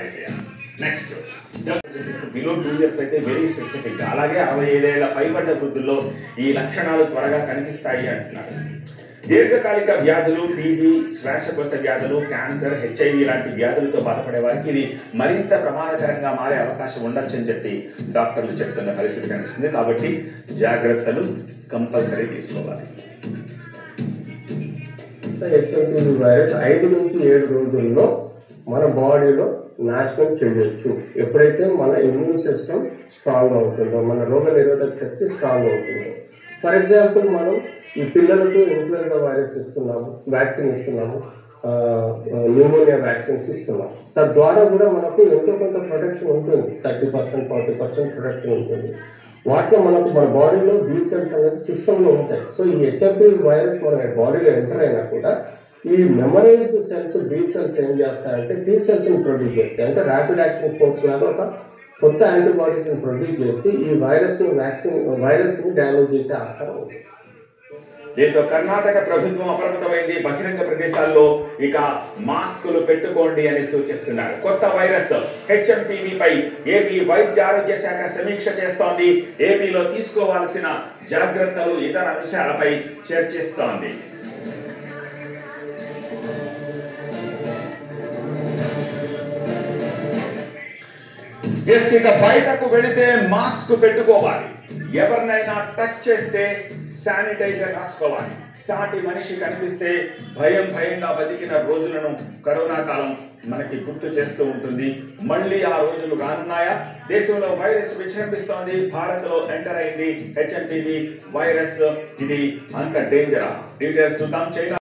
మానేసేయాలి. Next below 2 years అయితే very specific. అలాగే 65 ఏళ్ల పైబడ్డ వృద్ధుల్లో ఈ లక్షణాలు త్వరగా కనిపిస్తాయి అంటున్నారు. దీర్ఘకాలిక వ్యాధులు, టీబీ, శ్వాసకోశ వ్యాధులు, క్యాన్సర్, హెచ్ఐవి లాంటి వ్యాధులతో బాధపడే వారికి ఇది మరింత ప్రమాదకరంగా మారే అవకాశం ఉండొచ్చని చెప్పి డాక్టర్లు చెప్తున్న పరిస్థితి కనిపిస్తుంది. కాబట్టి జాగ్రత్తలు కంపల్సరీ తీసుకోవాలి. హెచ్ఐవి వైరస్ 5 నుంచి 7 రోజుల్లో మన బాడీలో నాశనం చేయొచ్చు. ఎప్పుడైతే మన ఇమ్యూన్ సిస్టమ్ స్ట్రాంగ్ అవుతుందో, మన రోగ నిరోధక శక్తి స్ట్రాంగ్ అవుతుందో. ఫర్ ఎగ్జాంపుల్, మనం ఈ పిల్లలకు ఇన్ఫ్లుయెంజా వైరస్ ఇస్తున్నాము, వ్యాక్సిన్ ఇస్తున్నాము, న్యూమోనియా వ్యాక్సిన్స్ ఇస్తున్నాము. తద్వారా కూడా మనకు ఎంతో కొంత ప్రొటెక్షన్ ఉంటుంది. 30%, 40% ప్రొటెక్షన్ ఉంటుంది. వాటిలో మనకు మన బాడీలో బీ సెల్స్ అనేది సిస్టంలో ఉంటాయి. సో ఈ హెచ్ఐవి వైరస్ మన బాడీలో ఎంటర్ అయినా కూడా ఈ మెమరైజ్డ్ సెల్స్ బీ సెల్స్ ఏం చేస్తాయంటే టీ సెల్స్ని ప్రొడ్యూస్ చేస్తాయి. అంటే ర్యాపిడ్ యాక్టింగ్ ఫోర్స్ లాగా ఒక కొత్త యాంటీబాడీస్ని ప్రొడ్యూస్ చేసి ఈ వైరస్ని డ్యామేజ్ చేసే ఆస్కారం ఉంది. దీంతో కర్ణాటక ప్రభుత్వం అప్రమత్తమైంది. బహిరంగ ప్రదేశాల్లో ఇక మాస్కులు పెట్టుకోండి అని సూచిస్తున్నారు. కొత్త వైరస్ హెచ్ఎంపీవీపై ఏపీ వైద్య ఆరోగ్య శాఖ సమీక్ష చేస్తోంది. ఏపీలో తీసుకోవాల్సిన జాగ్రత్తలు, ఇతర అంశాలపై చర్చిస్తోంది. ఇక బయటకు వెళితే మాస్క్ పెట్టుకోవాలి. ఎవరినైనా టచ్ చేస్తే శానిటైజర్ రాసుకోవాలి. సాటి మనిషి కనిపిస్తే భయంగా బతికిన రోజులను కరోనా కాలం మనకి గుర్తు చేస్తూ ఉంటుంది. మళ్ళీ ఆ రోజులు రానున్నాయా? దేశంలో వైరస్ విజృంభిస్తోంది. భారత్లో ఎంటర్ అయింది హెచ్ఎంపీవీ వైరస్. ఇది అంత డేంజరా? డీటెయిల్స్ చూద్దాం. చైనా